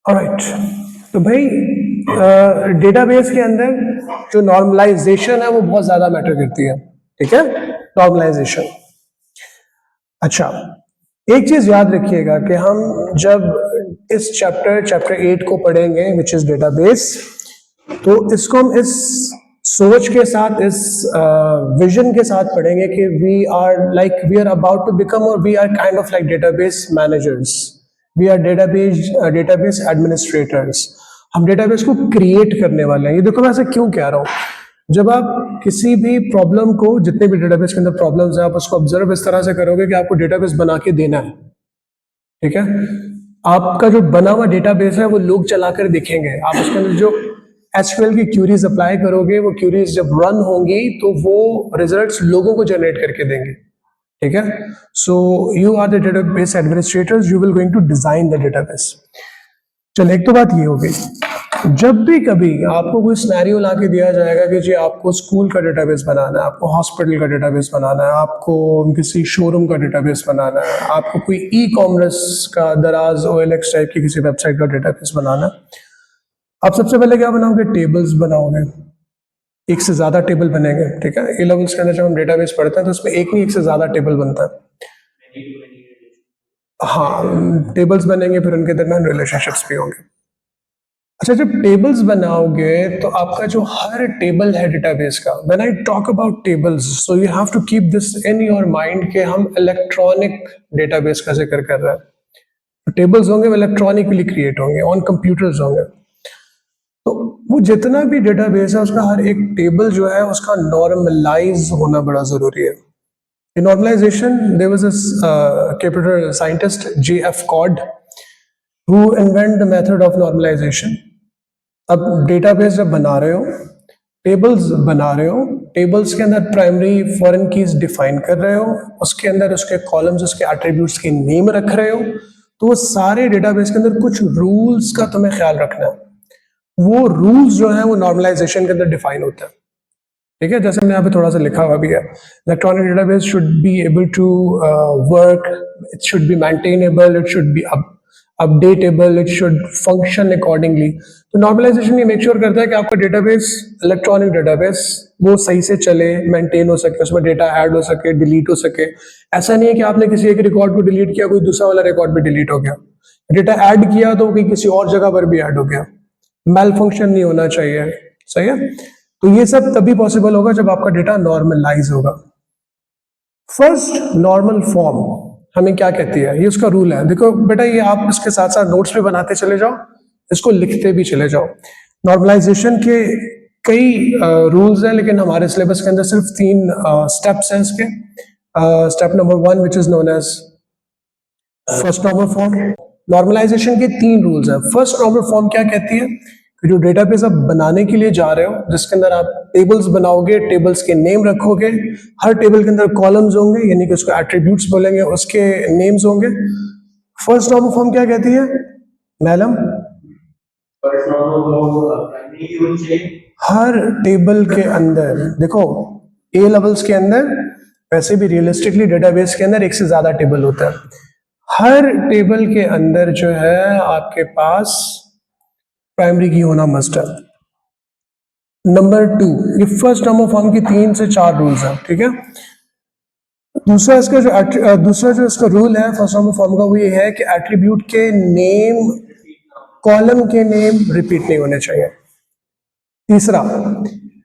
Alright, तो भाई database के अंदर जो नॉर्मलाइजेशन है वो बहुत ज्यादा मैटर करती है। ठीक है, नॉर्मलाइजेशन। अच्छा, एक चीज याद रखिएगा कि हम जब इस चैप्टर 8 को पढ़ेंगे विच इज डेटाबेस, तो इसको हम इस सोच के साथ, इस विजन के साथ पढ़ेंगे कि we are about to become, और we are kind of like database managers, we are database administrators. हम डेटाबेस को क्रिएट करने वाले हैं। ये देखो मैं ऐसा क्यों कह रहा हूं, जब आप किसी भी प्रॉब्लम को, जितने भी डेटाबेस के अंदर प्रॉब्लम्स हैं, आप उसको ऑब्जर्व इस तरह से करोगे कि आपको डेटाबेस बना के देना है। ठीक है, आपका जो बना हुआ डेटाबेस है वो लोग चलाकर देखेंगे, आप उसके अंदर जो एसक्यूएल की क्यूरीज अप्लाई करोगे, वो क्यूरीज जब रन होंगी तो वो रिजल्ट्स लोगों को जनरेट करके देंगे। ठीक है, so you are the database administrators, you will going to design the database. चलो, एक तो बात ये हो गई। जब भी कभी आपको कोई सिनेरियो ला के दिया जाएगा कि जी आपको स्कूल का डेटाबेस बनाना है, आपको हॉस्पिटल का डेटाबेस बनाना है, आपको किसी शोरूम का डेटाबेस बनाना है, आपको कोई ई कॉमर्स का, दराज OLX टाइप की किसी वेबसाइट का डेटाबेस बनाना है, आप सबसे पहले क्या बनाओगे? टेबल्स बनाओगे। एक से ज्यादा टेबल बनेंगे। ठीक है, ए लेवल्स के अंदर जब हम डेटाबेस पढ़ते हैं तो उसमें एक नहीं, एक से ज्यादा टेबल बनता है। हाँ, टेबल्स बनेंगे, फिर उनके दरमियान रिलेशनशिप्स भी होंगे। अच्छा, जब टेबल्स बनाओगे तो आपका जो हर टेबल है डेटाबेस का, when I talk about tables, so you have to keep this in your mind कि हम इलेक्ट्रॉनिक डेटाबेस का जिक्र कर रहे हैं। टेबल्स होंगे वो इलेक्ट्रॉनिकली क्रिएट होंगे, ऑन कंप्यूटर्स होंगे। तो वो जितना भी डेटाबेस है उसका हर एक टेबल जो है उसका नॉर्मलाइज होना बड़ा जरूरी है। In normalization, there was this computer scientist J.F. Codd who invented the method of normalization. अब डेटाबेस जब बना रहे हो, टेबल्स बना रहे हो, टेबल्स के अंदर प्राइमरी फॉरेन कीज डिफाइन कर रहे हो, उसके अंदर उसके कॉलम्स, उसके एट्रीब्यूट्स के नेम रख रहे हो, तो वो सारे डेटाबेस के अंदर कुछ रूल्स का तुम्हें ख्याल रखना है। वो रूल्स जो है वो नॉर्मलाइजेशन के अंदर डिफाइन होता है। ठीक है, जैसे हमने यहाँ पे थोड़ा सा लिखा हुआ भी है, electronic database should be able to work, it should be maintainable, it should be updatable, it should function accordingly. तो नॉर्मलाइजेशन ये मेक श्योर करता है कि आपका डेटाबेस, इलेक्ट्रॉनिक डेटाबेस, वो सही से चले, मेंटेन हो सके, उसमें डेटा ऐड हो सके, डिलीट हो सके। ऐसा नहीं है कि आपने किसी एक रिकॉर्ड को डिलीट किया, कोई दूसरा वाला रिकॉर्ड भी डिलीट हो गया। डेटा ऐड किया तो कहीं किसी और जगह पर भी ऐड हो गया। मेल फंक्शन नहीं होना चाहिए। सही है, तो ये सब तभी पॉसिबल होगा जब आपका डेटा नॉर्मलाइज होगा। फर्स्ट नॉर्मल फॉर्म हमें क्या कहती है, ये उसका रूल है। देखो बेटा, ये आप इसके साथ साथ नोट्स पे बनाते चले जाओ, इसको लिखते भी चले जाओ। नॉर्मलाइजेशन के कई रूल्स हैं, लेकिन हमारे सिलेबस के अंदर सिर्फ 3 स्टेप्स हैं इसके। Step number 1 which is known as first normal form. Normalisation के 3 रूल्स हैं। फर्स्ट नॉर्मल फॉर्म क्या कहती है कि जो डेटाबेस आप बनाने के लिए जा रहे हो, जिसके अंदर आप टेबल्स बनाओगे, टेबल्स के नेम रखोगे, हर टेबल के अंदर कॉलम्स होंगे, यानी कि उसको एट्रीब्यूट्स बोलेंगे, उसके नेम्स होंगे। फर्स्ट नॉर्मल फॉर्म क्या कहती है मैडम? हर टेबल के अंदर, देखो ए लेवल्स के अंदर, वैसे भी रियलिस्टिकली डेटाबेस के अंदर एक से ज्यादा टेबल होता है। हर टेबल के अंदर जो है आपके पास प्राइमरी की होना मस्ट है। नंबर 2, ये फर्स्ट नॉर्मल फॉर्म की 3 से 4 रूल्स हैं। ठीक है, दूसरा जो इसका रूल है फर्स्ट नॉर्मल फॉर्म का, वो ये है कि एट्रीब्यूट के नेम, कॉलम के नेम रिपीट नहीं होने चाहिए। तीसरा,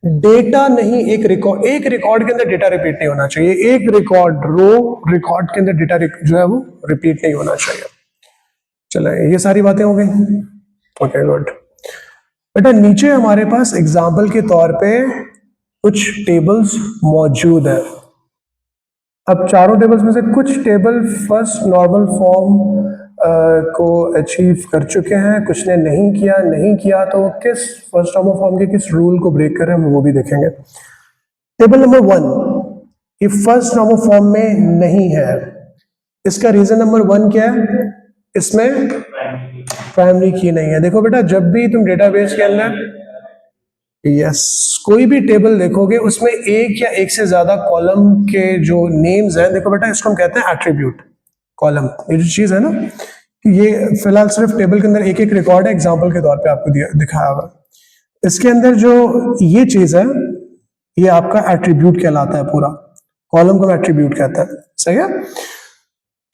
डेटा नहीं, एक रिकॉर्ड के अंदर डेटा रिपीट नहीं होना चाहिए। एक रिकॉर्ड के अंदर डेटा जो है वो रिपीट नहीं होना चाहिए। चलो, ये सारी बातें हो गई। Okay, good. बेटा नीचे हमारे पास एग्जाम्पल के तौर पे कुछ टेबल्स मौजूद है। अब चारों टेबल्स में से कुछ टेबल फर्स्ट नॉर्मल फॉर्म को अचीव कर चुके हैं, कुछ ने नहीं किया, तो किस फर्स्ट नॉर्मल फॉर्म के किस रूल को ब्रेक कर रहे हैं हम वो भी देखेंगे। टेबल नंबर 1 ये फर्स्ट नॉर्मल फॉर्म में नहीं है। इसका रीजन नंबर 1 क्या है? इसमें प्राइमरी की नहीं है। देखो बेटा, जब भी तुम डेटाबेस के अंदर कोई भी टेबल देखोगे, उसमें एक या एक से ज्यादा कॉलम के जो नेम्स हैं, देखो बेटा इसको हम कहते हैं एट्रीब्यूट कॉलम। ये जो चीज है ना, ये फिलहाल सिर्फ टेबल के अंदर एक एक रिकॉर्ड है, एग्जाम्पल के तौर पे आपको दिखाया हुआ। इसके अंदर जो ये चीज है, ये आपका एट्रीब्यूट कहलाता है, पूरा कॉलम को एट्रीब्यूट कहता है, सही है।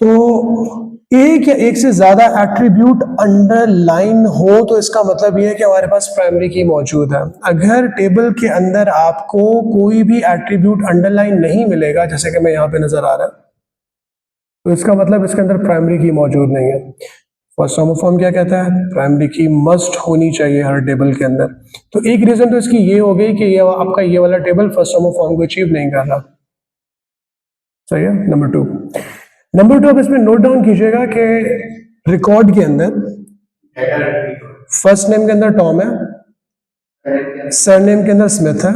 तो एक या एक से ज्यादा एट्रीब्यूट अंडरलाइन हो तो इसका मतलब ये है कि हमारे पास प्राइमरी की मौजूद है। अगर टेबल के अंदर आपको कोई भी एट्रीब्यूट अंडरलाइन नहीं मिलेगा, जैसे कि मैं यहाँ पे नजर आ रहा है, तो इसका मतलब इसके अंदर प्राइमरी की मौजूद नहीं है। फर्स्ट होमोफॉर्म क्या कहता है? प्राइमरी की मस्ट होनी चाहिए हर टेबल के अंदर। तो एक रीजन तो इसकी ये हो गई कि ये आपका ये वाला टेबल फर्स्ट होमोफॉर्म को अचीव नहीं कर रहा, सही है। नंबर टू अब इसमें नोट डाउन कीजिएगा कि रिकॉर्ड के अंदर फर्स्ट नेम के अंदर टॉम है, सरनेम के अंदर स्मिथ है,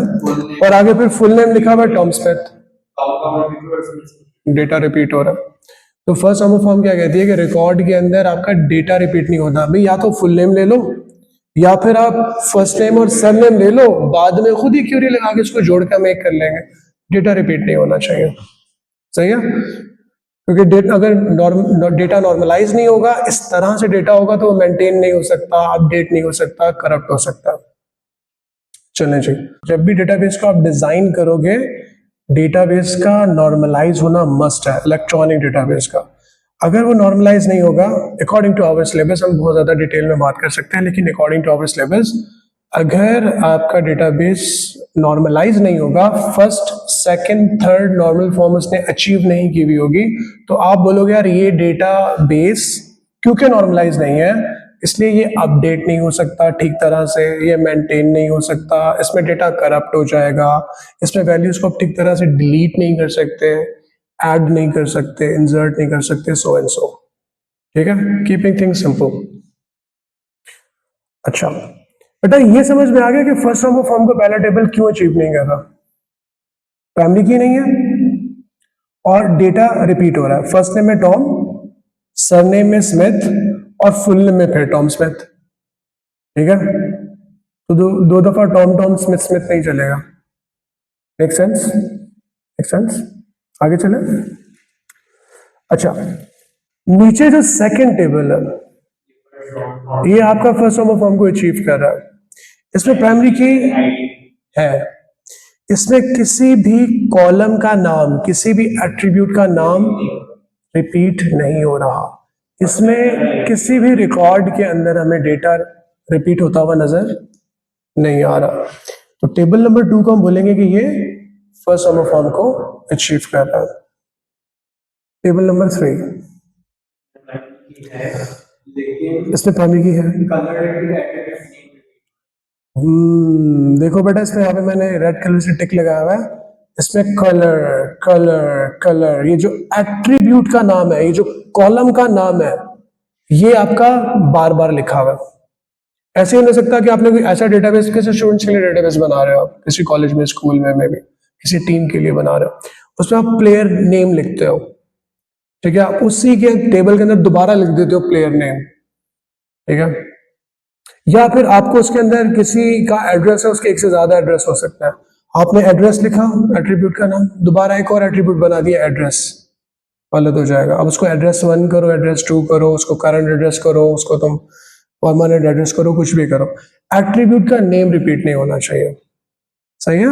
और आगे फिर फुल नेम लिखा हुआ है टॉम स्मिथ, डेटा रिपीट हो रहा है। तो फर्स्ट होमोफॉर्म क्या कहती है कि रिकॉर्ड के अंदर आपका डेटा रिपीट नहीं होता। भाई या तो फुल नेम ले लो या फिर आप फर्स्ट नेम और सरनेम ले लो, बाद में खुद ही क्यूरी लगा के इसको जोड़ के हम एक कर लेंगे। डेटा रिपीट नहीं होना चाहिए, सही है। क्योंकि अगर डेटा नॉर्मलाइज नहीं होगा, इस तरह से डेटा होगा तो मेंटेन नहीं हो सकता, अपडेट नहीं हो सकता, करप्ट हो सकता। चलें जी, जब भी डेटाबेस को आप डिजाइन करोगे, डेटाबेस का नॉर्मलाइज होना मस्ट है, इलेक्ट्रॉनिक डेटाबेस का। अगर वो नॉर्मलाइज नहीं होगा, अकॉर्डिंग टू आवर सिलेबस, हम बहुत ज्यादा डिटेल में बात कर सकते हैं, लेकिन अकॉर्डिंग टू आवर सिलेबस अगर आपका डेटाबेस नॉर्मलाइज नहीं होगा, first second third normal form उसने अचीव नहीं की हुई होगी, तो आप बोलोगे यार ये डेटाबेस क्योंकि नॉर्मलाइज नहीं है इसलिए ये अपडेट नहीं हो सकता ठीक तरह से, ये मेंटेन नहीं हो सकता, इसमें डेटा करप्ट हो जाएगा, इसमें वैल्यूज को आप ठीक तरह से डिलीट नहीं कर सकते, ऐड नहीं कर सकते, इंसर्ट नहीं कर सकते, सो एंड सो। ठीक है, कीपिंग थिंग्स सिंपल। अच्छा बेटा, ये समझ में आ गया कि फर्स्ट होमोफॉर्म को पहला टेबल क्यों अचीव नहीं कर रहा? प्राइमरी की नहीं है और डेटा रिपीट हो रहा है। फर्स्ट नेम में टॉम, सरनेम में स्मिथ और फुल नेम में फिर टॉम स्मिथ। ठीक है, तो दो दफा टॉम टॉम स्मिथ स्मिथ नहीं चलेगा। Make sense? Make sense? आगे चले। अच्छा, नीचे जो सेकंड टेबल है ये आपका फर्स्ट होमोफॉर्म को अचीव कर रहा है। इसमें प्राइमरी की है, इसमें किसी भी कॉलम का नाम, किसी भी एट्रीब्यूट का नाम रिपीट नहीं हो रहा। इसमें किसी भी रिकॉर्ड के अंदर हमें डेटा रिपीट होता हुआ नजर नहीं आ रहा। तो टेबल नंबर 2 को हम बोलेंगे कि ये फर्स्ट होमोफॉर्म को अचीव कर रहा है। टेबल नंबर 3 इसमें प्राइमरी की है। देखो बेटा, इसमें यहाँ पे मैंने रेड कलर से टिक लगाया हुआ है, इसमें कलर कलर कलर, ये जो एट्रीब्यूट का नाम है, ये जो कॉलम का नाम है, ये आपका बार बार लिखा हुआ है। ऐसे ही हो सकता कि आपने कोई ऐसा डेटाबेस, किसी स्टूडेंट्स के लिए डेटाबेस बना रहे हो आप, किसी कॉलेज में, स्कूल में भी किसी टीम के लिए बना रहे हो, उसमें आप प्लेयर नेम लिखते हो, ठीक है, उसी के टेबल के अंदर दोबारा लिख देते हो प्लेयर नेम, ठीक है। या फिर आपको उसके अंदर किसी का एड्रेस है, उसके एक से ज्यादा एड्रेस हो सकता है, आपने एड्रेस लिखा एट्रीब्यूट का नाम, दोबारा एक और एट्रीब्यूट बना दिया एड्रेस, गलत हो जाएगा। अब उसको एड्रेस 1 करो, एड्रेस 2 करो, उसको करंट एड्रेस करो, उसको तुम परमानेंट एड्रेस करो, कुछ भी करो, एट्रीब्यूट का नेम रिपीट नहीं होना चाहिए, सही है।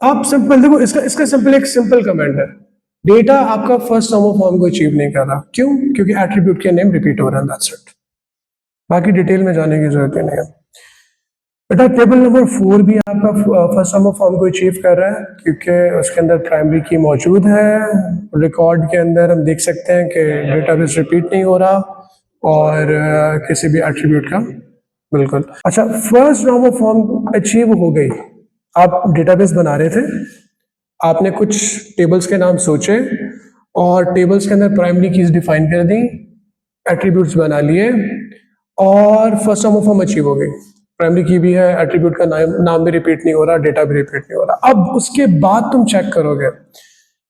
आप सिंपल देखो, इसका इसका सिंपल एक सिंपल कमेंट है, डेटा आपका फर्स्ट होमोफॉर्म को अचीव नहीं कर रहा, क्यों? क्योंकि एट्रीब्यूट के नेम रिपीट हो रहा है, दैट्स इट। बाकी डिटेल में जाने की जरूरत ही नहीं है। बेटा टेबल नंबर 4 भी आपका फर्स्ट होमोफॉर्म को अचीव कर रहा है, क्योंकि उसके अंदर प्राइमरी की मौजूद है। रिकॉर्ड के अंदर हम देख सकते हैं कि डेटाबेस रिपीट नहीं हो रहा और किसी भी एट्रीब्यूट का, बिल्कुल। अच्छा, फर्स्ट होमोफॉर्म अचीव हो गई, आप डेटाबेस बना रहे थे, आपने कुछ टेबल्स के नाम सोचे और टेबल्स के अंदर प्राइमरी कीज डिफाइन कर दी, एट्रीब्यूट्स बना लिए और फर्स्ट होमोफॉर्म अचीव हो गई। प्राइमरी की भी है, एट्रीब्यूट का नाम भी रिपीट नहीं हो रहा, डेटा भी रिपीट नहीं हो रहा। अब उसके बाद तुम चेक करोगे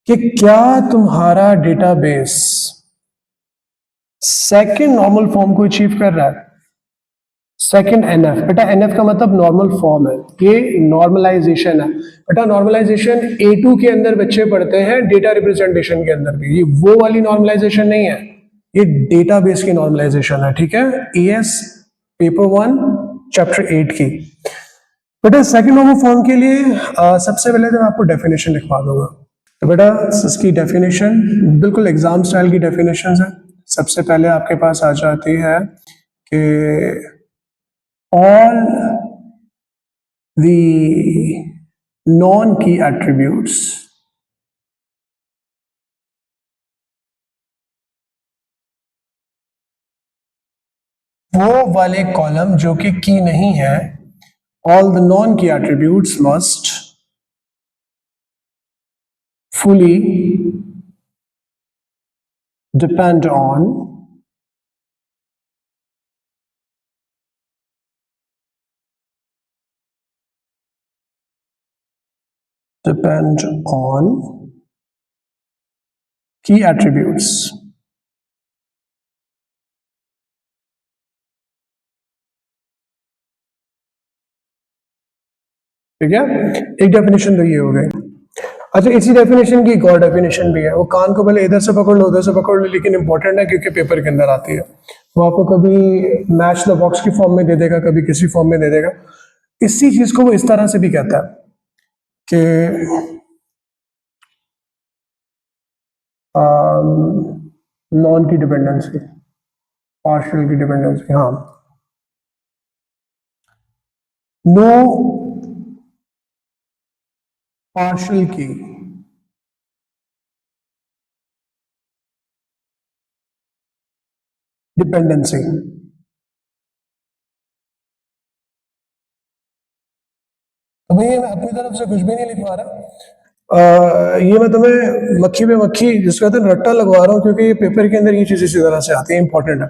कि क्या तुम्हारा डेटाबेस सेकंड नॉर्मल फॉर्म को अचीव कर रहा है। सेकंड एनएफ, बेटा एनएफ का मतलब नॉर्मल फॉर्म है, ये नॉर्मलाइजेशन है। बेटा नॉर्मलाइजेशन A2 के अंदर बच्चे पढ़ते हैं, डेटा रिप्रेजेंटेशन के अंदर भी। ये वो वाली नॉर्मलाइजेशन नहीं है, ये डेटाबेस की नॉर्मलाइजेशन है, ठीक है। एएस पेपर 1 चैप्टर 8 की। बेटा सेकंड नॉर्मल फॉर्म के लिए सबसे पहले तो मैं आपको डेफिनेशन लिखवा दूंगा। तो बेटा इसकी डेफिनेशन बिल्कुल एग्जाम स्टाइल की डेफिनेशन है। सबसे पहले आपके पास आ जाती है कि all the non-key attributes वो वाले कॉलम जो कि की नहीं है, all the non-key attributes must fully depend on key attributes। ठीक है, एक डेफिनेशन तो ये हो गई। अच्छा, इसी डेफिनेशन की एक और डेफिनेशन भी है, वो कान को पहले इधर से पकड़ लो उधर से पकड़ लो, लेकिन इंपॉर्टेंट है क्योंकि पेपर के अंदर आती है। वो आपको कभी मैच द बॉक्स की फॉर्म में दे देगा, कभी किसी फॉर्म में दे देगा। इसी चीज को वो इस तरह से भी कहता है कि नॉन की डिपेंडेंसी, पार्शियल की डिपेंडेंसी, हाँ, नो पार्शियल की डिपेंडेंसी। तो भैया मैं अपनी तरफ से कुछ भी नहीं लिखवा रहा, ये मैं तुम्हें मक्खी पे मक्खी जिसका कहते हैं रट्टा लगवा रहा हूँ, क्योंकि ये पेपर के अंदर ये चीज इसी तरह से आती है, इंपॉर्टेंट है।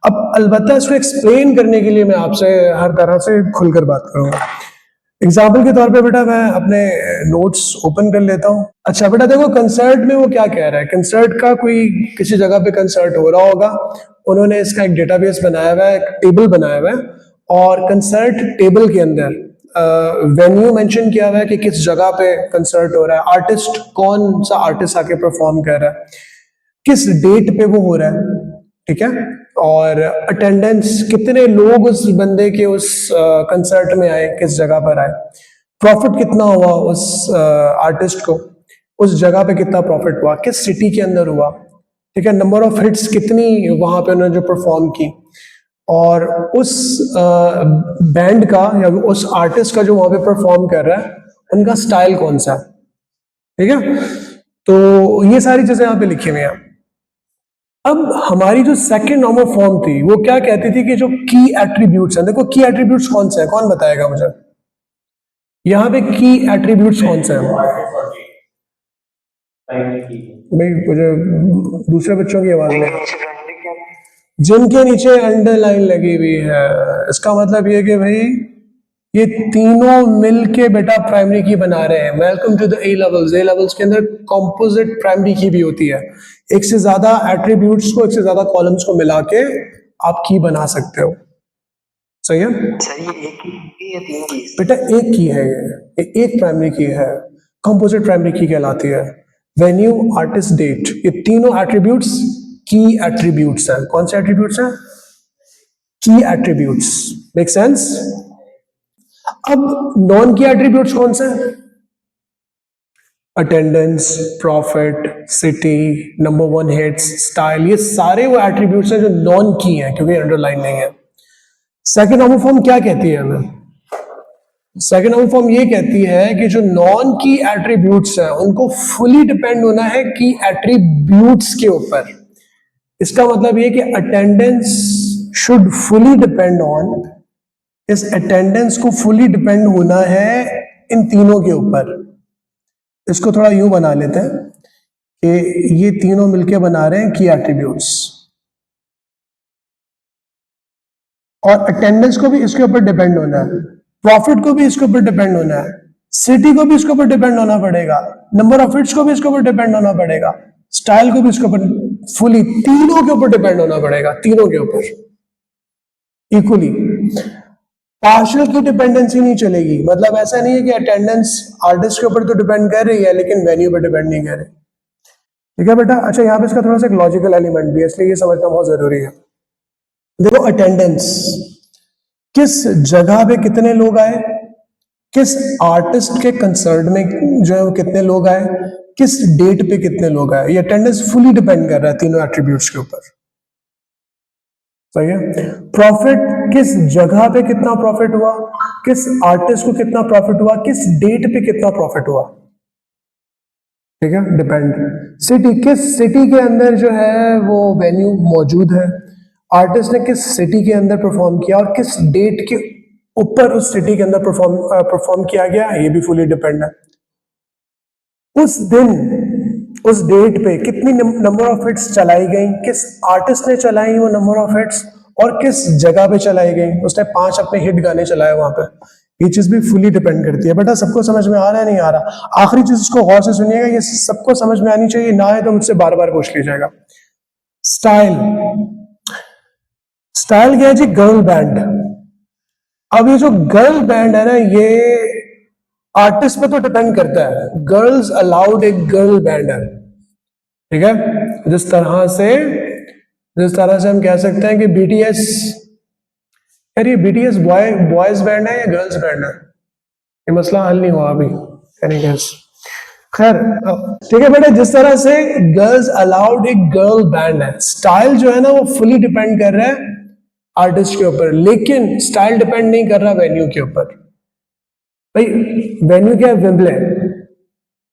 अब अलबत्ता इसको एक्सप्लेन करने के लिए मैं आपसे हर तरह से खुलकर बात करूंगा। एग्जाम्पल के तौर पे बेटा मैं अपने नोट्स ओपन कर लेता हूँ। अच्छा बेटा देखो, कंसर्ट में वो क्या कह रहा है, कंसर्ट का कोई किसी जगह पे कंसर्ट हो रहा होगा, उन्होंने इसका एक डेटाबेस बनाया हुआ है, एक टेबल बनाया हुआ है, और कंसर्ट टेबल के अंदर वेन्यू मेंशन किया हुआ है कि किस जगह पे कंसर्ट हो रहा है, आर्टिस्ट कौन सा आर्टिस्ट आके परफॉर्म कर रहा है, किस डेट पे वो हो रहा है, ठीक है, और अटेंडेंस कितने लोग उस बंदे के उस कंसर्ट में आए, किस जगह पर आए, प्रॉफिट कितना हुआ उस आर्टिस्ट को, उस जगह पे कितना प्रॉफिट हुआ, किस सिटी के अंदर हुआ, ठीक है, नंबर ऑफ हिट्स कितनी वहां पे उन्होंने जो परफॉर्म की, और उस बैंड का या उस आर्टिस्ट का जो वहां पे परफॉर्म कर रहा है उनका स्टाइल कौन सा है, ठीक है। तो ये सारी चीजें यहाँ पे लिखी हुई हैं। अब हमारी जो सेकंड नॉर्मल फॉर्म थी वो क्या कहती थी कि जो की एट्रीब्यूट्स हैं, देखो की एट्रीब्यूट्स कौन से हैं, कौन बताएगा मुझे, यहाँ पे की एट्रीब्यूट्स कौन से हैं? भाई मुझे दूसरे बच्चों की आवाज में, जिनके नीचे अंडरलाइन लगी हुई है, इसका मतलब ये कि भाई ये तीनों मिलके बेटा प्राइमरी की बना रहे हैं। Welcome to the A levels. A levels के अंदर कंपोजिट प्राइमरी की भी होती है, एक से ज्यादा एट्रीब्यूट्स को, एक से ज्यादा कॉलम्स को मिला के आप की बना सकते हो, सही है। एक की या तीन की? बेटा एक की है, ये एक प्राइमरी की है, कंपोजिट प्राइमरी की कहलाती है। वेन्यू, आर्टिस्ट, डेट, ये तीनों एट्रीब्यूट्स की एट्रीब्यूट्स हैं। कौन से एट्रीब्यूट्स हैं? की एट्रीब्यूट्स। Make sense? अब नॉन की एट्रीब्यूट्स कौन से हैं? Attendance, profit, city, number one hits, style, ये सारे वो एट्रीब्यूट्स हैं जो नॉन की हैं क्योंकि अंडरलाइन नहीं है। सेकंड नॉर्मल फॉर्म क्या कहती है हमें? सेकंड नॉर्मल फॉर्म ये कहती है कि जो नॉन की एट्रीब्यूट्स हैं उनको फुली डिपेंड होना है की एट्रीब्यूट्स के ऊपर। इसका मतलब ये कि attendance should fully depend on, इस अटेंडेंस को फुली डिपेंड होना है इन तीनों के ऊपर। इसको थोड़ा यूं बना लेते हैं कि ये तीनों मिलके बना रहे हैं की एट्रीब्यूट्स, और अटेंडेंस को भी इसके ऊपर डिपेंड होना है, प्रॉफिट को भी इसके ऊपर डिपेंड होना है, सिटी को भी इसके ऊपर डिपेंड होना पड़ेगा, नंबर ऑफ हिट्स को भी इसके ऊपर डिपेंड होना पड़ेगा, स्टाइल को भी इसके ऊपर, फुली तीनों के ऊपर डिपेंड होना पड़ेगा, तीनों के ऊपर इक्वली। पार्शियल की डिपेंडेंसी नहीं चलेगी, मतलब ऐसा नहीं है कि अटेंडेंस आर्टिस्ट के ऊपर तो डिपेंड कर रही है लेकिन वेन्यू पर डिपेंड नहीं कर रही। ठीक है बेटा। अच्छा, यहाँ पे इसका थोड़ा सा एक लॉजिकल एलिमेंट भी है, इसलिए ये समझना बहुत जरूरी है। देखो, अटेंडेंस किस जगह पे कितने लोग आए, किस आर्टिस्ट के कंसर्ट में जो है वो कितने लोग आए, किस डेट पे कितने लोग आए, ये अटेंडेंस फुली डिपेंड कर रहा है तीनों एट्रीब्यूट्स के ऊपर। सही है। प्रॉफिट, किस जगह पे कितना प्रॉफिट हुआ, किस आर्टिस्ट को कितना प्रॉफिट हुआ, किस डेट पे कितना प्रॉफिट हुआ। ठीक है, डिपेंड। सिटी, किस सिटी के अंदर जो है वो वेन्यू मौजूद है, आर्टिस्ट ने किस सिटी के अंदर परफॉर्म किया और किस डेट के ऊपर उस सिटी के अंदर परफॉर्म किया गया, ये भी फुली डिपेंड है। उस दिन उस डेट पे कितनी नंबर ऑफ हिट्स चलाई गई, किस आर्टिस्ट ने चलाई वो नंबर ऑफ हिट्स और किस जगह पे चलाई गई, उसने 5 अपने हिट गाने चलाए वहां पे। ये चीज भी फुली डिपेंड करती है। बेटा सबको समझ में आ रहा है नहीं आ रहा? आखिरी चीज इसको गौर से सुनिएगा, ये सबको समझ में आनी चाहिए, ना है तो मुझसे बार बार पूछ लीजिएगा। स्टाइल, स्टाइल क्या है जी? Girl band. अब ये जो गर्ल बैंड है ना, ये आर्टिस्ट पे तो डिपेंड करता है। गर्ल्स अलाउड एक गर्ल बैंड है। ठीक है, जिस तरह से हम कह सकते हैं कि बीटीएस, यार ये बीटीएस बॉयज बैंड है या गर्ल्स बैंड है, ये मसला हल नहीं हुआ अभी। Any guess? खैर, ठीक है बेटा, जिस तरह से गर्ल्स अलाउड एक गर्ल बैंड है, स्टाइल जो है ना वो फुली डिपेंड कर रहा है आर्टिस्ट के ऊपर, लेकिन स्टाइल डिपेंड नहीं कर रहा वेन्यू के ऊपर। भाई वेन्यू क्या है? वेम्बले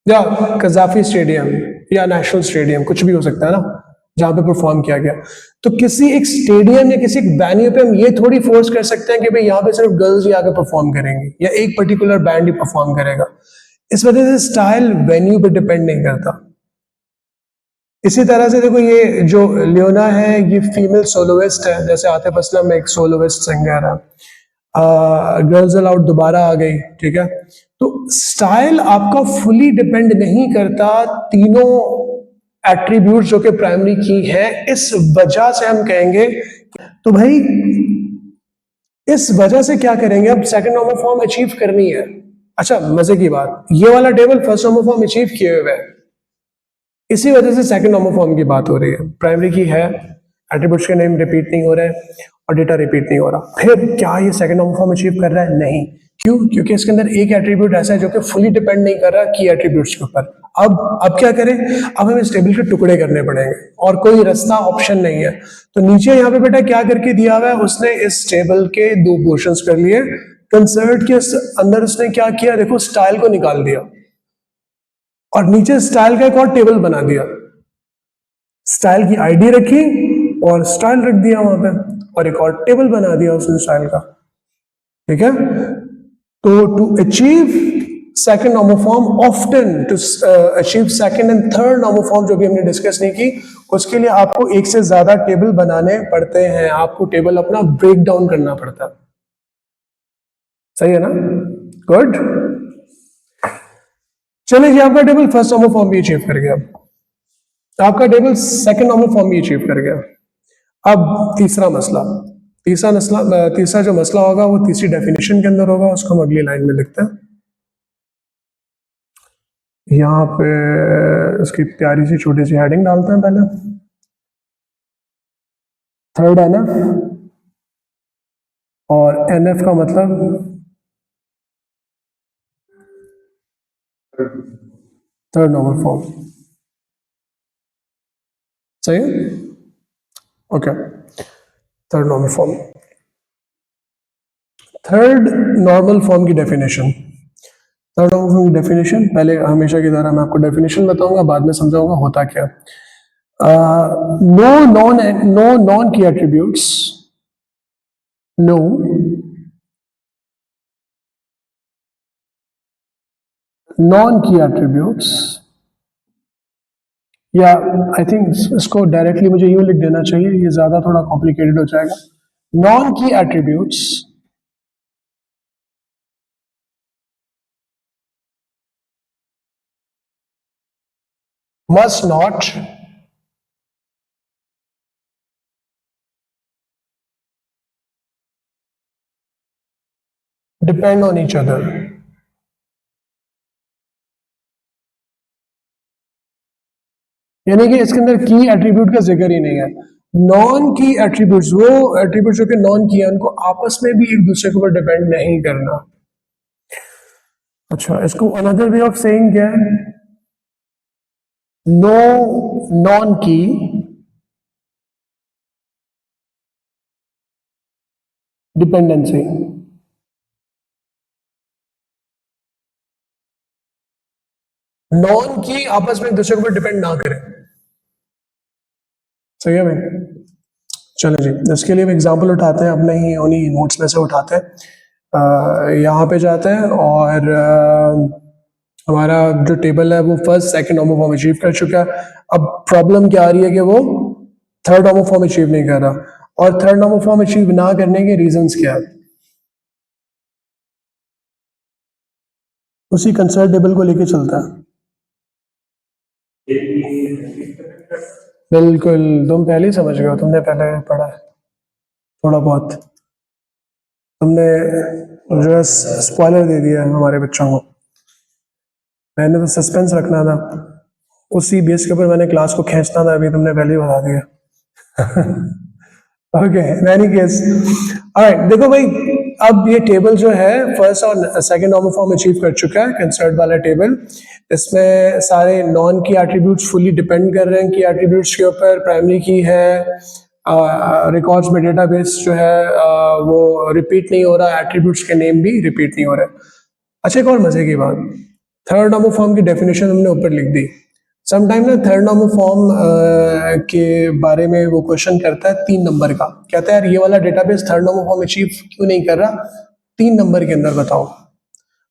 या कजाफी स्टेडियम या नेशनल स्टेडियम, कुछ भी हो सकता है ना जहां पे परफॉर्म किया गया। तो किसी एक स्टेडियम या किसी एक वेन्यू पे हम ये थोड़ी फोर्स कर सकते हैं कि भाई यहाँ पे सिर्फ गर्ल्स ही आके परफॉर्म करेंगी या एक पर्टिकुलर बैंड ही परफॉर्म करेगा। इस वजह से स्टाइल वेन्यू पे डिपेंड नहीं करता। इसी तरह से देखो, ये जो लियोना है ये फीमेल सोलोइस्ट है, जैसे आतिफ असलम एक सोलोइस्ट सिंगर है। गर्ल्स अलाउड दोबारा आ गई। ठीक है, तो स्टाइल आपका फुली डिपेंड नहीं करता तीनों एट्रीब्यूट जो कि प्राइमरी की है। इस वजह से हम कहेंगे, तो भाई इस वजह से क्या करेंगे, अब सेकंड नॉर्मल फॉर्म अचीव करनी है। अच्छा, मजे की बात, ये वाला table first normal form achieve किए हुए है, इसी वजह से सेकंड नॉर्मल फॉर्म की बात हो रही है। प्राइमरी की है, एट्रीब्यूट्स के नेम रिपीट नहीं हो रहे और डेटा रिपीट नहीं हो रहा, फिर क्या ये सेकंड नॉर्मल फॉर्म अचीव कर रहा है? नहीं। क्यों? क्योंकि इसके अंदर एक एट्रीब्यूट ऐसा है जो कि फुली डिपेंड नहीं कर रहा की एट्रीब्यूट्स के ऊपर। अब क्या करें? अब हमें इस टेबल के टुकड़े करने पड़ेंगे और कोई रास्ता ऑप्शन नहीं है। तो नीचे यहाँ पे बेटा क्या करके दिया हुआ है, उसने इस टेबल के 2 पोर्शंस कर लिए। कंसर्ट के अंदर उसने क्या किया, देखो स्टाइल को निकाल दिया और नीचे स्टाइल का एक और टेबल बना दिया। स्टाइल की आईडी रखी और स्टाइल रख दिया वहां पे और एक और टेबल बना दिया उसने स्टाइल का। ठीक है, तो to achieve second normal form, often to achieve second and third normal form जो भी हमने डिस्कस नहीं की, उसके लिए आपको एक से ज्यादा टेबल बनाने पड़ते हैं, आपको टेबल अपना ब्रेक डाउन करना पड़ता है। सही है ना? गुड। चलिए जी, आपका टेबल फर्स्ट नॉर्मल फॉर्म भी अचीव कर गया, आपका टेबल सेकंड नॉर्मल फॉर्म भी अचीव कर गया। अब तीसरा मसला, तीसरा जो मसला होगा वो तीसरी डेफिनेशन के अंदर होगा, उसको हम अगली लाइन में लिखते हैं। यहां पे इसकी प्यारी सी छोटी सी हेडिंग डालते हैं पहले, थर्ड एनएफ, और एनएफ का मतलब थर्ड नॉर्मल फॉर्म। सही है? Okay, third normal form, third normal form की डेफिनेशन। थर्ड नॉर्मल फॉर्म की डेफिनेशन, पहले हमेशा की तरह मैं आपको डेफिनेशन बताऊंगा, बाद में समझाऊंगा होता क्या। नो नॉन की एट्रीब्यूट्स, नो नॉन की एट्रीब्यूट्स, या आई थिंक इसको डायरेक्टली मुझे यूं लिख देना चाहिए, ये ज्यादा थोड़ा कॉम्प्लिकेटेड हो जाएगा। नॉन की attributes must not depend on each other. यानी कि इसके अंदर की एट्रीब्यूट का जिक्र ही नहीं है। नॉन की एट्रीब्यूट्स, वो एट्रीब्यूट जो कि नॉन की है, उनको आपस में भी एक दूसरे के ऊपर डिपेंड नहीं करना। अच्छा, इसको अनदर वे ऑफ सेइंग क्या है? नो नॉन की डिपेंडेंसी। नॉन की आपस में एक दूसरे के ऊपर डिपेंड ना करें। सही है भाई? चलो जी, इसके लिए एग्जांपल उठाते हैं, अपने ही उन्हीं नोट्स में से उठाते हैं। यहाँ पे जाते हैं और हमारा जो टेबल है वो फर्स्ट सेकंड होमोफॉर्म अचीव कर चुका है। अब प्रॉब्लम क्या आ रही है कि वो थर्ड होमोफॉर्म अचीव नहीं कर रहा, और थर्ड होमोफॉर्म अचीव ना करने के रीजंस क्या है? उसी कंसर्ट टेबल को लेके चलता है। बिल्कुल, तुम पहले ही समझ गए हो, तुमने पहले पढ़ा है थोड़ा बहुत। तुमने जो है स्पॉइलर दे दिया है हमारे बच्चों को। मैंने तो सस्पेंस रखना था, उसी बेस के ऊपर मैंने क्लास को खींचना था, अभी तुमने पहले ही बता दिया। Okay, in any case, alright, देखो भाई, अब ये टेबल जो है फर्स्ट और सेकंड होमोफॉर्म अचीव कर चुका है, कंसर्ट वाला टेबल। इसमें सारे नॉन की एट्रीब्यूट्स फुली डिपेंड कर रहे हैं की एट्रीब्यूट्स के ऊपर। प्राइमरी की है, रिकॉर्ड्स में डेटाबेस जो है वो रिपीट नहीं हो रहा, एट्रीब्यूट्स के नेम भी रिपीट नहीं हो रहे। अच्छा, एक और मजे की बात, थर्ड होमोफॉर्म की डेफिनेशन हमने ऊपर लिख दी। समटाइम ना थर्ड नॉर्मल फॉर्म के बारे में वो क्वेश्चन करता है 3 नंबर का, कहता है यार ये वाला database third normal form achieve क्यों नहीं कर रहा, 3 नंबर के अंदर बताओ।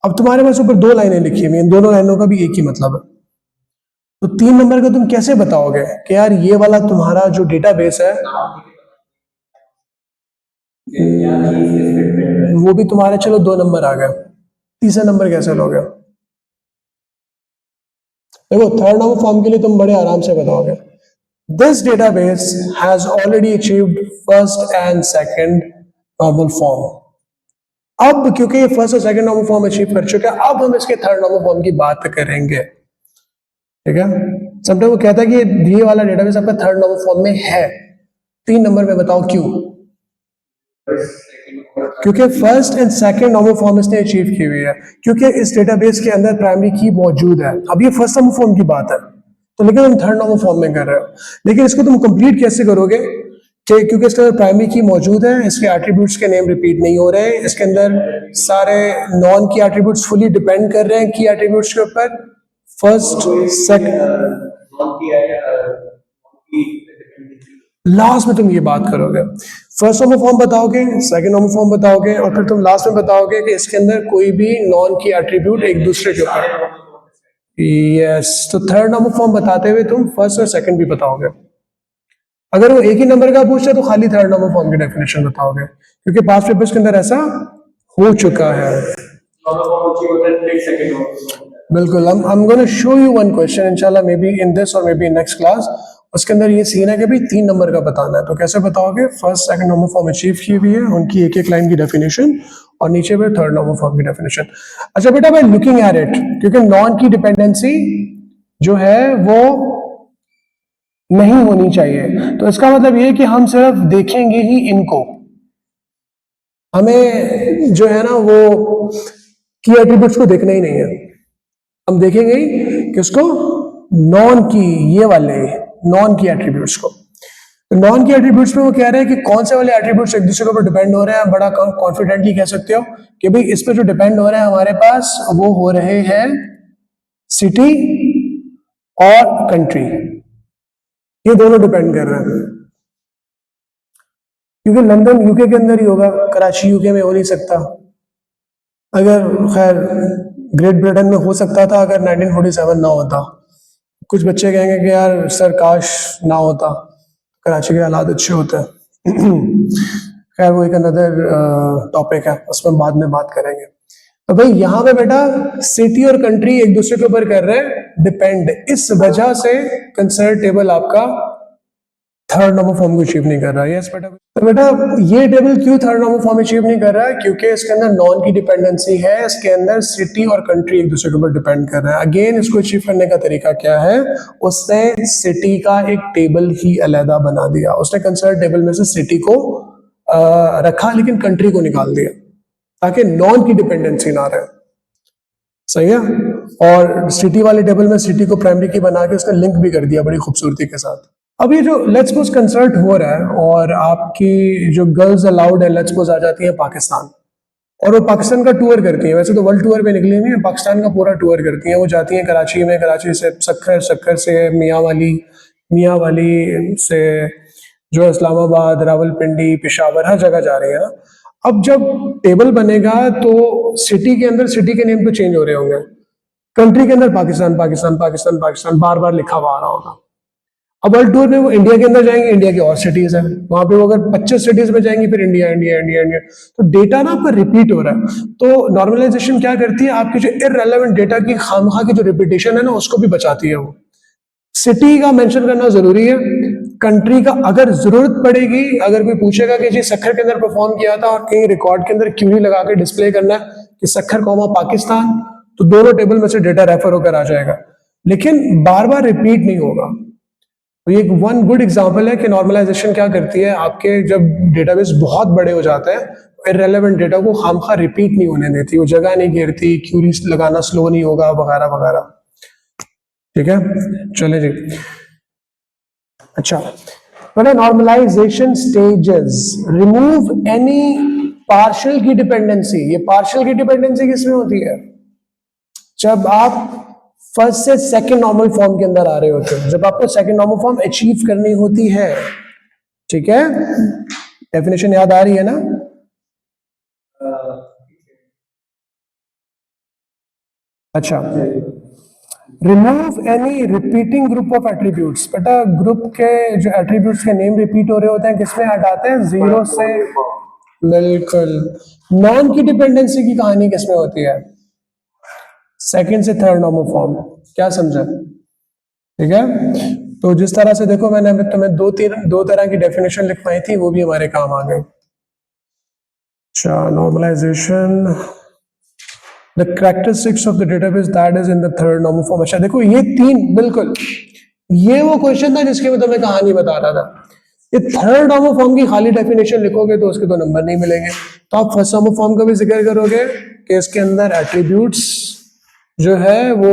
अब तुम्हारे पास ऊपर 2 लाइनें लिखी हुई हैं, दोनों लाइनों का भी एक ही मतलब है, तो 3 नंबर का तुम कैसे बताओगे कि यार ये वाला तुम्हारा जो डेटाबेस है वो भी तुम्हारे, चलो 2 नंबर आ गया, तीसरा नंबर कैसे लोगे? देखो, थर्ड नॉर्मल फॉर्म के लिए तुम बड़े आराम से बताओगे, this database has already achieved first and second normal form. अब क्योंकि ये फर्स्ट और सेकंड नॉर्मल फॉर्म अचीव कर चुका है, अब हम इसके थर्ड नॉर्मल फॉर्म की बात करेंगे। ठीक है? समटाइम वो कहता है कि ये वाला डेटाबेस आपका थर्ड नॉर्मल फॉर्म में है, 3 नंबर में बताओ क्यों? क्योंकि first and second normal form इसने अचीव की हुई है, क्योंकि इस डेटाबेस के अंदर प्राइमरी की मौजूद है। अब ये फर्स्ट नॉर्मल फॉर्म की बात है, तो लेकिन तुम थर्ड नॉर्मल फॉर्म में कर रहे हो, लेकिन इसको तुम कंप्लीट कैसे करोगे कि क्योंकि इसके अंदर प्राइमरी की मौजूद है, इसके एट्रीब्यूट्स के नेम रिपीट नहीं हो रहे, इसके अंदर सारे नॉन की एट्रीब्यूट्स फुली डिपेंड कर रहे हैं की एट्रीब्यूट्स के ऊपर। फर्स्ट सेकंड लास्ट में तुम ये बात करोगे, फर्स्ट नॉर्मल फॉर्म बताओगे, सेकंड नॉर्मल फॉर्म बताओगे, और फिर तुम लास्ट में बताओगे कि इसके अंदर कोई भी नॉन की एट्रीब्यूट एक दूसरे के ऊपर। यस, तो थर्ड नॉर्मल फॉर्म बताते हुए तुम फर्स्ट और सेकंड भी बताओगे। अगर वो एक ही नंबर का पूछे तो खाली थर्ड नॉर्मल फॉर्म की डेफिनेशन बताओगे, क्योंकि पास्ट पेपर्स के अंदर ऐसा हो चुका है। बिल्कुल, I'm going to show you one question इंशाल्लाह, मे बी इन दिस और may be in next class. उसके अंदर ये सीन है कि भाई 3 नंबर का बताना है, तो कैसे बताओगे? First second normal form achieve की हुई है, उनकी एक एक लाइन की डेफिनेशन, और नीचे पे थर्ड नॉर्मल फॉर्म की डेफिनेशन। अच्छा बेटा, भाई लुकिंग एट इट, क्योंकि नॉन की डिपेंडेंसी जो है वो नहीं होनी चाहिए, तो इसका मतलब ये कि हम सिर्फ देखेंगे ही इनको, हमें जो है ना वो की एट्रीब्यूट्स को देखना ही नहीं है, हम देखेंगे ही किसको? नॉन की, ये वाले नॉन की एट्रीब्यूट्स को। तो नॉन की एट्रीब्यूट्स में वो कह रहे हैं कि कौन से वाले एट्रीब्यूट्स एक दूसरे के ऊपर डिपेंड हो रहे हैं। बड़ा कॉन्फिडेंटली कह सकते हो कि भाई इस पे जो डिपेंड हो रहे हैं हमारे पास, वो हो रहे हैं सिटी और कंट्री, ये दोनों डिपेंड कर रहे हैं, क्योंकि लंदन यूके के अंदर ही होगा, कराची यूके में हो नहीं सकता। अगर खैर ग्रेट ब्रिटेन में हो सकता था अगर 1947 ना होता। कुछ बच्चे कहेंगे कि यार सर काश ना होता, कराची के हालात अच्छे होते हैं। खैर वो एक अनदर टॉपिक है, उसमें बाद में बात करेंगे। तो भाई यहाँ पे बेटा सिटी और कंट्री एक दूसरे के ऊपर कर रहे हैं डिपेंड, इस वजह से कंसर्ट टेबल आपका थर्ड नॉर्मल फॉर्म को अचीव नहीं कर रहा है। यस बेटा। तो बेटा ये टेबल क्यों थर्ड नॉर्मल फॉर्म अचीव नहीं कर रहा है? क्योंकि इसके अंदर नॉन की डिपेंडेंसी है, इसके अंदर सिटी और कंट्री एक दूसरे के ऊपर डिपेंड कर रहा है। अगेन इसको अचीव करने का तरीका क्या है? उसने सिटी का एक टेबल ही अलहदा बना दिया। उसने कंसर्न टेबल में से सिटी को रखा लेकिन कंट्री को निकाल दिया ताकि नॉन की डिपेंडेंसी ना रहे। सही है। और सिटी वाले टेबल में सिटी को प्राइमरी की बना के उसने लिंक भी कर दिया बड़ी खूबसूरती के साथ। अब ये जो लेट्स सपोज कंसर्ट हो रहा है और आपकी जो गर्ल्स अलाउड है लेट्स सपोज आ जाती है पाकिस्तान, और वो पाकिस्तान का टूर करती हैं। वैसे तो वर्ल्ड टूर पे निकली हुई है, पाकिस्तान का पूरा टूर करती हैं। वो जाती हैं कराची में, कराची से सक्खर, सक्खर से मियाँवाली, मियाँवाली से जो इस्लामाबाद, रावलपिंडी, पेशावर, हर जगह जा रही है ना। अब जब टेबल बनेगा तो सिटी के अंदर सिटी के नेम तो चेंज हो रहे होंगे, कंट्री के अंदर पाकिस्तान पाकिस्तान पाकिस्तान पाकिस्तान बार बार लिखा हुआ आ रहा होगा। अब वर्ल्ड टूर में वो इंडिया के अंदर जाएंगे, इंडिया की और सिटीज है, वहां पे वो अगर 25 सिटीज में जाएंगी फिर इंडिया इंडिया इंडिया इंडिया, तो डेटा ना आपका रिपीट हो रहा है। तो नॉर्मलाइजेशन क्या करती है? आपकी जो इररेलेवेंट डेटा की खामखा की जो रिपीटेशन है ना उसको भी बचाती है। वो सिटी का मेंशन करना जरूरी है, कंट्री का अगर जरूरत पड़ेगी, अगर कोई पूछेगा कि जी सक्खर के अंदर परफॉर्म किया था और कहीं रिकॉर्ड के अंदर क्यूरी लगा के डिस्प्ले करना है कि सक्खर कौमा पाकिस्तान, तो दोनों टेबल में से डेटा रेफर होकर आ जाएगा, लेकिन बार बार रिपीट नहीं होगा। तो ये एक वन गुड एग्जांपल है कि नॉर्मलाइजेशन क्या करती है, आपके जब डेटाबेस बहुत बड़े हो जाते हैं इररेलेवेंट डेटा को खामखा रिपीट नहीं होने देती, वो जगह नहीं घेरती, क्यूरीज लगाना स्लो नहीं होगा वगैरह वगैरह। ठीक है, चले जी। अच्छा, normalisation stages remove any partial key dependency. ये पार्शियल की डिपेंडेंसी किसमें होती है? जब आप फर्स्ट से सेकंड नॉर्मल फॉर्म के अंदर आ रहे होते हैं, जब आपको सेकंड नॉर्मल फॉर्म अचीव करनी होती है। ठीक है, डेफिनेशन याद आ रही है ना? अच्छा, remove any repeating group of attributes. बेटा ग्रुप के जो एट्रीब्यूट्स के नेम रिपीट हो रहे होते हैं किसमें हटाते हैं? जीरो से। बिल्कुल। नॉन की डिपेंडेंसी की कहानी किसमें होती है? सेकंड से थर्ड नॉर्मल फॉर्म। क्या समझा? ठीक है, तो जिस तरह से देखो मैंने अभी तुम्हें दो तरह की डेफिनेशन लिखवाई थी, वो भी हमारे काम आ गए। अच्छा, normalisation the characteristics of the database that is in the third normal form. अच्छा देखो ये तीन, बिल्कुल ये वो क्वेश्चन था जिसके मैं तुम्हें कहानी बता रहा था। ये थर्ड नॉर्मल फॉर्म की खाली डेफिनेशन लिखोगे तो उसके तो नंबर नहीं मिलेंगे। तो आप फर्स्ट नॉर्मल फॉर्म का भी जिक्र करोगे कि इसके अंदर एट्रीब्यूट्स जो है वो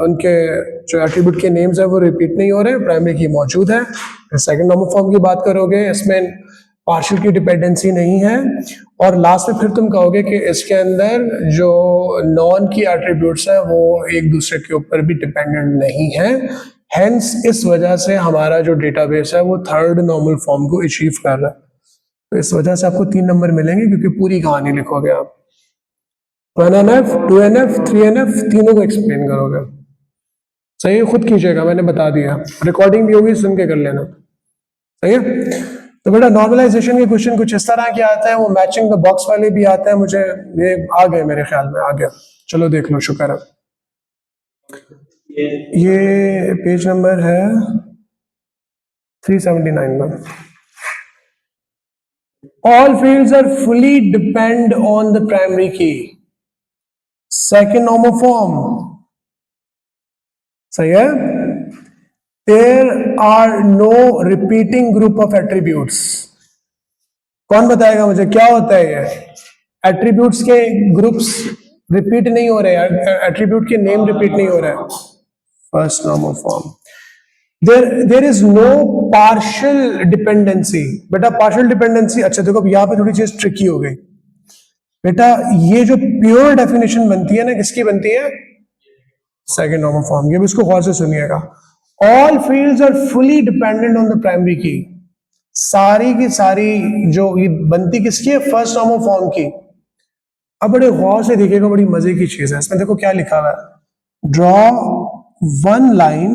उनके जो एट्रीब्यूट के नेम्स है वो रिपीट नहीं हो रहे, प्राइमरी की मौजूद है। सेकंड नॉर्मल फॉर्म की बात करोगे, इसमें पार्शियल की डिपेंडेंसी नहीं है, और लास्ट में फिर तुम कहोगे कि इसके अंदर जो नॉन की एट्रीब्यूट्स है वो एक दूसरे के ऊपर भी डिपेंडेंट नहीं है। हेंस इस वजह से हमारा जो डेटाबेस है वो थर्ड नॉर्मल फॉर्म को अचीव कर रहा है। तो इस वजह से आपको 3 नंबर मिलेंगे क्योंकि पूरी कहानी लिखोगे आप। 1NF, 2NF, 3NF तीनों को एक्सप्लेन करोगे। सही है, खुद कीजिएगा, मैंने बता दिया, रिकॉर्डिंग भी होगी, सुन के कर लेना। सही है। तो बेटा नॉर्मलाइजेशन के क्वेश्चन कुछ इस तरह के आते हैं, वो मैचिंग द बॉक्स वाले भी आते हैं। मुझे ये आ गए, मेरे ख्याल में आ गया। चलो देख लो, शुक्र है। ये पेज नंबर है 379 में। All fields are fully depend on the primary key. Second normal form. सही है। There are no repeating group of attributes. कौन बताएगा मुझे क्या होता है ये? एट्रीब्यूट्स के ग्रुप्स रिपीट नहीं हो रहे, एट्रीब्यूट के नेम रिपीट नहीं हो रहे। First normal form. There is no partial dependency. बेटा पार्शियल डिपेंडेंसी, अच्छा देखो यहां पे थोड़ी चीज ट्रिकी हो गई बेटा। ये जो प्योर डेफिनेशन बनती है ना, किसकी बनती है? सेकंड नॉर्मल फॉर्म की। अब इसको गौर से सुनिएगा। All fields are fully dependent on the primary key. सारी की सारी जो ये बनती किसकी है? फर्स्ट नॉर्मल फॉर्म की। अब बड़े गौर से देखिएगा, बड़ी मजे की चीज है इसमें। देखो क्या लिखा हुआ है, draw one line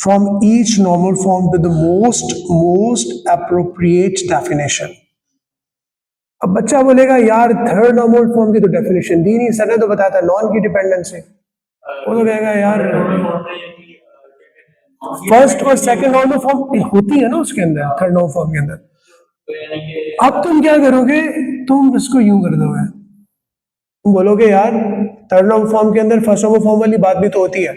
from each normal form to the most appropriate definition. अब बच्चा बोलेगा यार थर्ड नॉर्मल फॉर्म की तो डेफिनेशन दी नहीं, सर ने तो बताया था नॉन की डिपेंडेंसी। वो तो कहेगा यार फर्स्ट और सेकंड नॉर्मल फॉर्म होती है ना उसके अंदर, थर्ड नॉर्मल फॉर्म के अंदर। अब तुम क्या करोगे, तुम इसको यूं कर दोगे, तुम बोलोगे यार थर्ड नॉर्मल फॉर्म के अंदर फर्स्ट नॉर्मल फॉर्म वाली बात भी तो होती है,